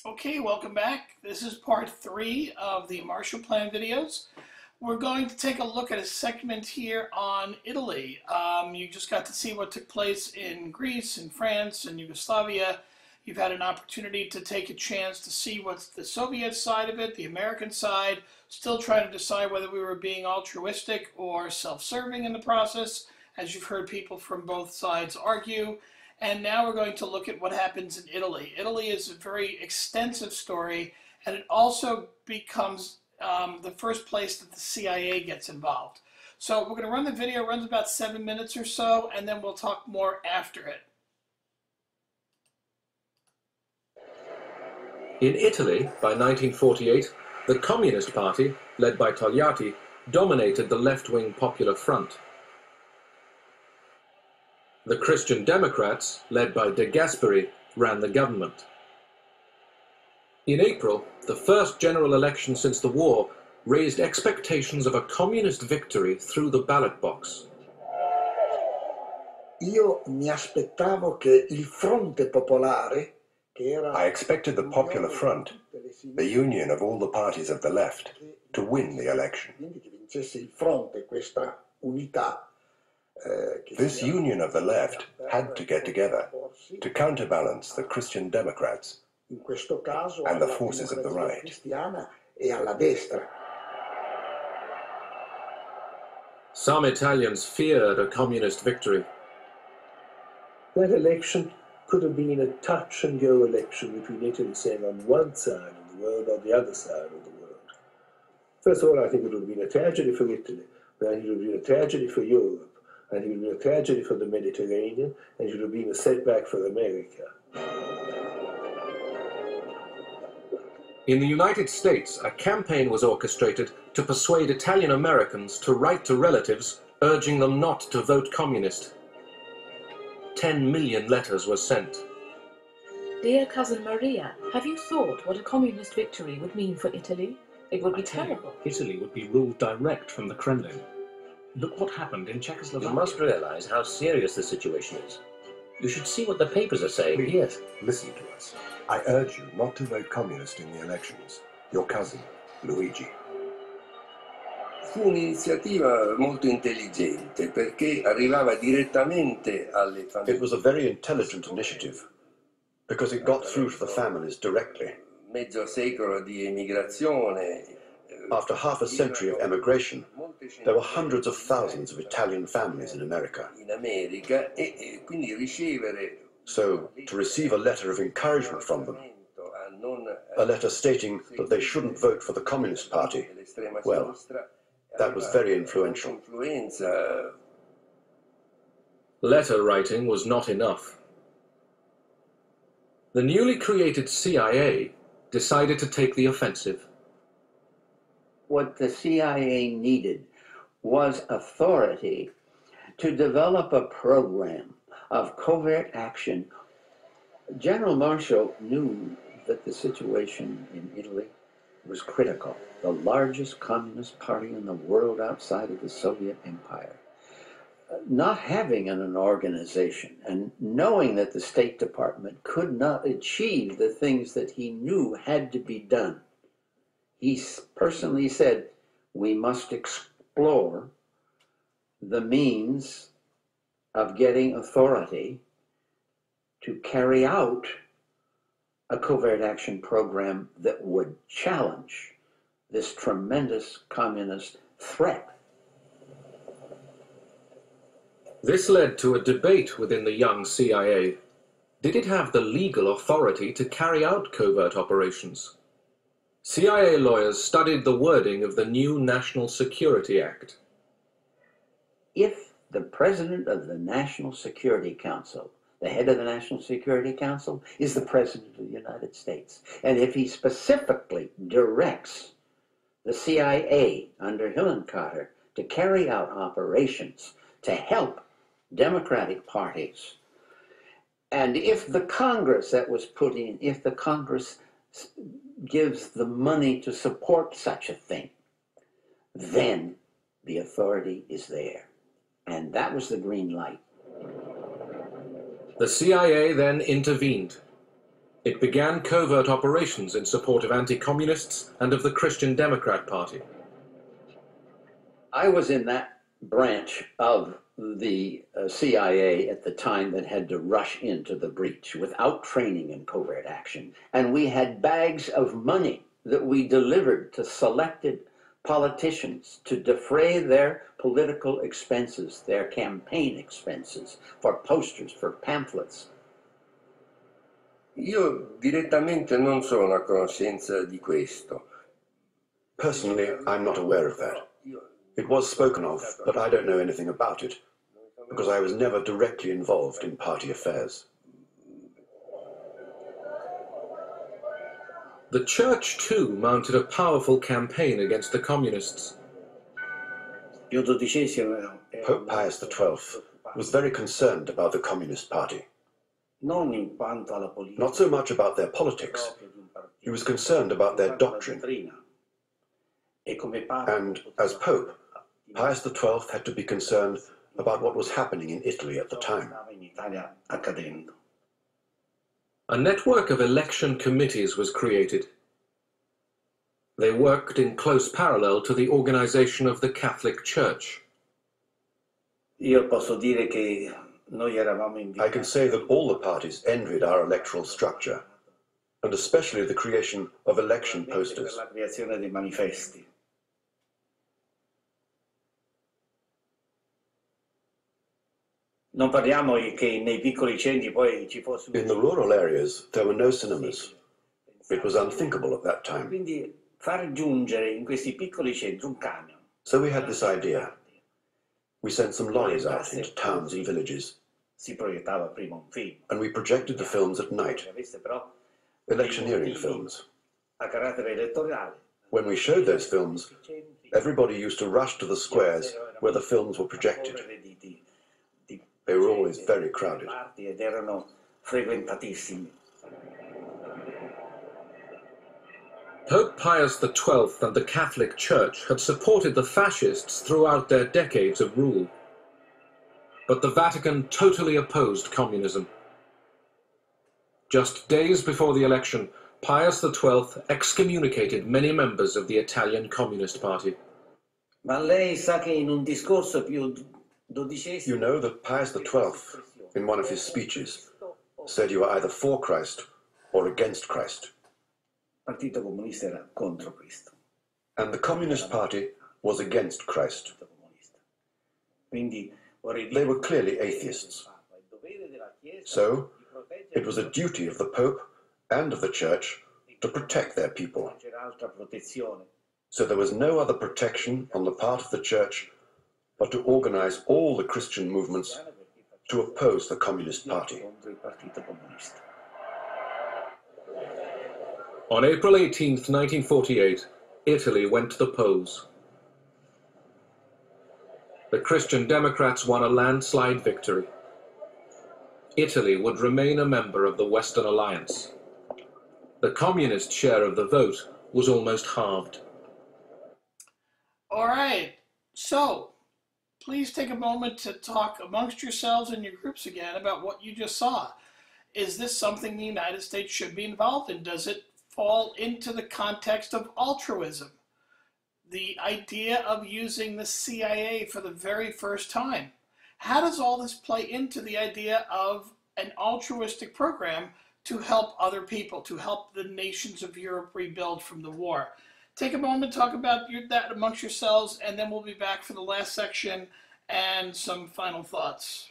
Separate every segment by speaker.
Speaker 1: Okay, welcome back. This is part 3 of the Marshall Plan videos. We're going to take a look at a segment here on Italy. You just got to see what took place in Greece, in France, and Yugoslavia. You've had an opportunity to take a chance to see what's the Soviet side of it, the American side, still trying to decide whether we were being altruistic or self-serving in the process, as you've heard people from both sides argue. And now we're going to look at what happens in Italy. Italy is a very extensive story, and it also becomes the first place that the CIA gets involved. So we're going to run the video, it runs about 7 minutes or so, and then we'll talk more after it.
Speaker 2: In Italy, by 1948, the Communist Party, led by Togliatti, dominated the left-wing Popular Front. The Christian Democrats, led by De Gasperi, ran the government. In April, the first general election since the war raised expectations of a communist victory through the ballot box.
Speaker 3: Io mi aspettavo che il Fronte Popolare,
Speaker 4: I expected the Popular Front, the union of all the parties of the left, to win the election. This union of the left had to get together to counterbalance the Christian Democrats and the forces of the right.
Speaker 2: Some Italians feared a communist victory.
Speaker 5: That election could have been a touch-and-go election between Italy saying on one side of the world or the other side of the world. First of all, I think it would have been a tragedy for Italy, but I think it would have been a tragedy for Europe. I think it would have been a tragedy for the Mediterranean, and it would have been a setback for America.
Speaker 2: In the United States, a campaign was orchestrated to persuade Italian Americans to write to relatives urging them not to vote communist. 10 million letters were sent.
Speaker 6: Dear cousin Maria, have you thought what a communist victory would mean for Italy? It would be terrible.
Speaker 7: Italy would be ruled direct from the Kremlin. Look what happened in Czechoslovakia.
Speaker 8: You must realize how serious the situation is. You should see what the papers are saying.
Speaker 4: Please,
Speaker 8: yes.
Speaker 4: listen to us. I urge you not to vote communist in the elections. Your cousin, Luigi.
Speaker 9: Fu un'iniziativa molto intelligente perché arrivava direttamente alle famiglie.
Speaker 10: It was a very intelligent initiative because it got through to the families directly.
Speaker 9: Mezzo secolo di emigrazione.
Speaker 10: After half a century of emigration, there were hundreds of thousands of Italian families in America. So, to receive a letter of encouragement from them, a letter stating that they shouldn't vote for the Communist Party, well, that was very influential.
Speaker 2: Letter writing was not enough. The newly created CIA decided to take the offensive.
Speaker 11: What the CIA needed was authority to develop a program of covert action. General Marshall knew that the situation in Italy was critical. The largest communist party in the world outside of the Soviet Empire. Not having an organization and knowing that the State Department could not achieve the things that he knew had to be done, he personally said, we must explore the means of getting authority to carry out a covert action program that would challenge this tremendous communist threat.
Speaker 2: This led to a debate within the young CIA. Did it have the legal authority to carry out covert operations? CIA lawyers studied the wording of the new National Security Act.
Speaker 11: If the president of the National Security Council, the head of the National Security Council, is the president of the United States, and if he specifically directs the CIA under Hillenkotter to carry out operations to help Democratic parties, and if the Congress that was put in, if the Congress gives the money to support such a thing, then the authority is there. And that was the green light.
Speaker 2: The CIA then intervened. It began covert operations in support of anti-communists and of the Christian Democrat Party.
Speaker 11: I was in that branch of the CIA at the time that had to rush into the breach without training in covert action. And we had bags of money that we delivered to selected politicians to defray their political expenses, their campaign expenses, for posters, for pamphlets.
Speaker 9: Io direttamente non sono a conoscenza di questo.
Speaker 10: Personally, I'm not aware of that. It was spoken of, but I don't know anything about it, because I was never directly involved in party affairs.
Speaker 2: The Church, too, mounted a powerful campaign against the communists.
Speaker 10: Pope Pius XII was very concerned about the Communist Party. Not so much about their politics. He was concerned about their doctrine. And as Pope, Pius XII had to be concerned about what was happening in Italy at the time.
Speaker 2: A network of election committees was created. They worked in close parallel to the organization of the Catholic Church.
Speaker 10: I can say that all the parties envied our electoral structure, and especially the creation of election posters. In the rural areas, there were no cinemas. It was unthinkable at that time. So we had this idea. We sent some lorries out into towns and villages, and we projected the films at night, electioneering films. When we showed those films, everybody used to rush to the squares where the films were projected. They were always very crowded.
Speaker 2: Pope Pius XII and the Catholic Church had supported the fascists throughout their decades of rule. But the Vatican totally opposed communism. Just days before the election, Pius XII excommunicated many members of the Italian Communist Party.
Speaker 10: You know that Pius XII, in one of his speeches, said you are either for Christ or against Christ. And the Communist Party was against Christ. They were clearly atheists. So, it was a duty of the Pope and of the Church to protect their people. So there was no other protection on the part of the Church but to organize all the Christian movements to oppose the Communist Party.
Speaker 2: On April 18, 1948, Italy went to the polls. The Christian Democrats won a landslide victory. Italy would remain a member of the Western Alliance. The communist share of the vote was almost halved.
Speaker 1: All right, so please take a moment to talk amongst yourselves and your groups again about what you just saw. Is this something the United States should be involved in? Does it fall into the context of altruism? The idea of using the CIA for the very first time. How does all this play into the idea of an altruistic program to help other people, to help the nations of Europe rebuild from the war? Take a moment, talk about that amongst yourselves, and then we'll be back for the last section and some final thoughts.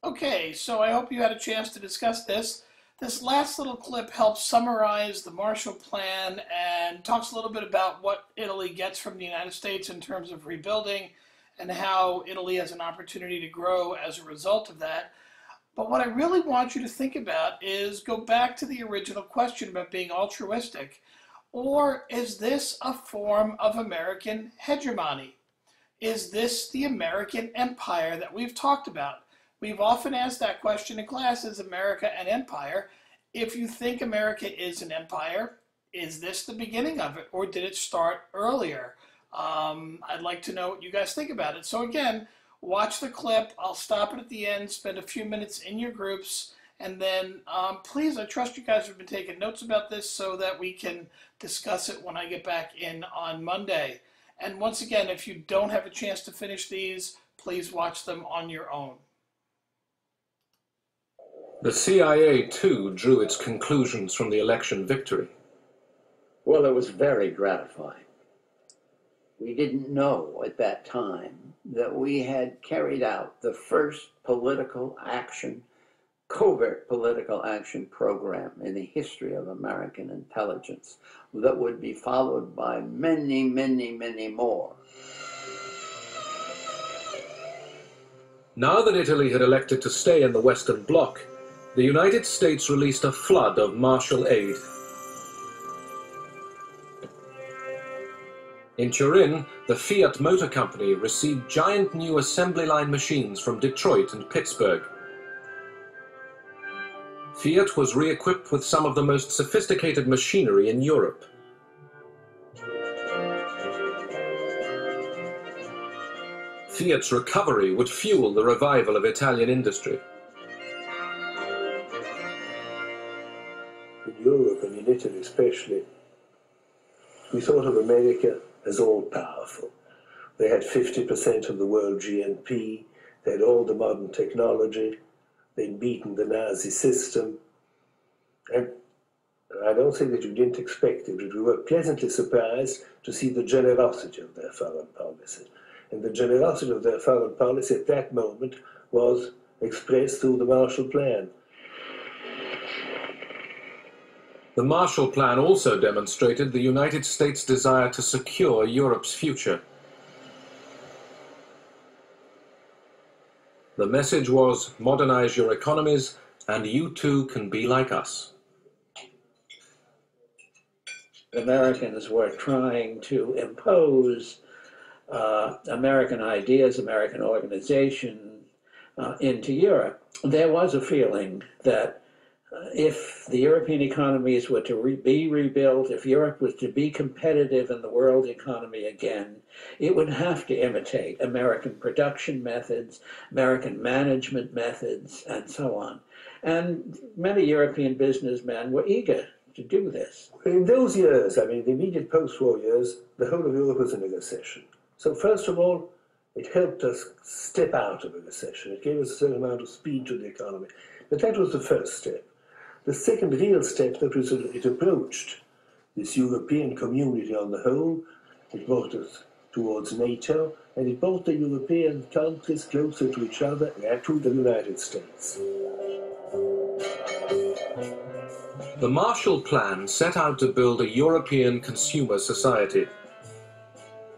Speaker 1: Okay, so I hope you had a chance to discuss this. This last little clip helps summarize the Marshall Plan and talks a little bit about what Italy gets from the United States in terms of rebuilding and how Italy has an opportunity to grow as a result of that. But what I really want you to think about is go back to the original question about being altruistic. Or is this a form of American hegemony? Is this the American empire that we've talked about? We've often asked that question in class, is America an empire? If you think America is an empire, is this the beginning of it, or did it start earlier? I'd like to know what you guys think about it. So again, watch the clip. I'll stop it at the end, spend a few minutes in your groups, And then please, I trust you guys have been taking notes about this so that we can discuss it when I get back in on Monday. And once again, if you don't have a chance to finish these, please watch them on your own.
Speaker 2: The CIA, too, drew its conclusions from the election victory.
Speaker 11: Well, it was very gratifying. We didn't know at that time that we had carried out the first political action, covert political action program in the history of American intelligence that would be followed by many, many, many more.
Speaker 2: Now that Italy had elected to stay in the Western Bloc, the United States released a flood of Marshall aid. In Turin, the Fiat Motor Company received giant new assembly line machines from Detroit and Pittsburgh. Fiat was re-equipped with some of the most sophisticated machinery in Europe. Fiat's recovery would fuel the revival of Italian industry.
Speaker 5: In Europe and in Italy especially, we thought of America as all-powerful. They had 50% of the world GNP, they had all the modern technology, they'd beaten the Nazi system, and I don't say that we didn't expect it, but we were pleasantly surprised to see the generosity of their foreign policy. And the generosity of their foreign policy at that moment was expressed through the Marshall Plan.
Speaker 2: The Marshall Plan also demonstrated the United States' desire to secure Europe's future. The message was, modernize your economies, and you too can be like us.
Speaker 11: Americans were trying to impose American ideas, American organization into Europe. There was a feeling that if the European economies were to be rebuilt, if Europe was to be competitive in the world economy again, it would have to imitate American production methods, American management methods, and so on. And many European businessmen were eager to do this.
Speaker 5: In those years, I mean, the immediate post-war years, the whole of Europe was in a recession. So first of all, it helped us step out of a recession. It gave us a certain amount of speed to the economy. But that was the first step. The second real step that was it approached this European community on the whole. It brought us towards NATO, and it brought the European countries closer to each other and to the United States.
Speaker 2: The Marshall Plan set out to build a European consumer society.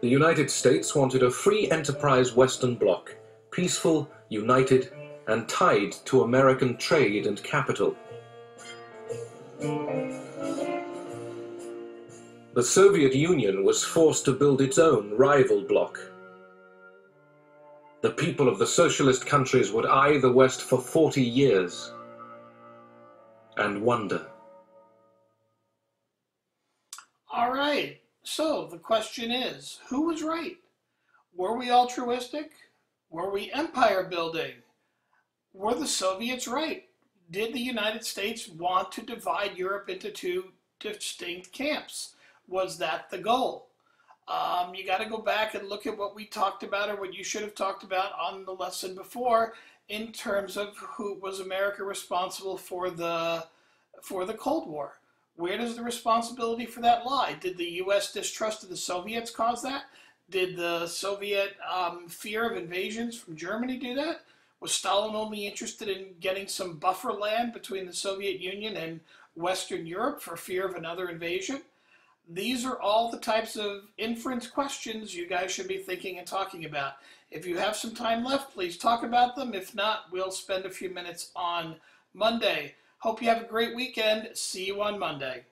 Speaker 2: The United States wanted a free enterprise Western Bloc, peaceful, united, and tied to American trade and capital. The Soviet Union was forced to build its own rival bloc. The people of the socialist countries would eye the West for 40 years and wonder.
Speaker 1: All right, so the question is, who was right? Were we altruistic? Were we empire building? Were the Soviets right? Did the United States want to divide Europe into two distinct camps? Was that the goal? You got to go back and look at what we talked about, or what you should have talked about on the lesson before, in terms of who was America responsible for the Cold War. Where does the responsibility for that lie? Did the U.S. distrust of the Soviets cause that? Did the Soviet fear of invasions from Germany do that? Was Stalin only interested in getting some buffer land between the Soviet Union and Western Europe for fear of another invasion? These are all the types of inference questions you guys should be thinking and talking about. If you have some time left, please talk about them. If not, we'll spend a few minutes on Monday. Hope you have a great weekend. See you on Monday.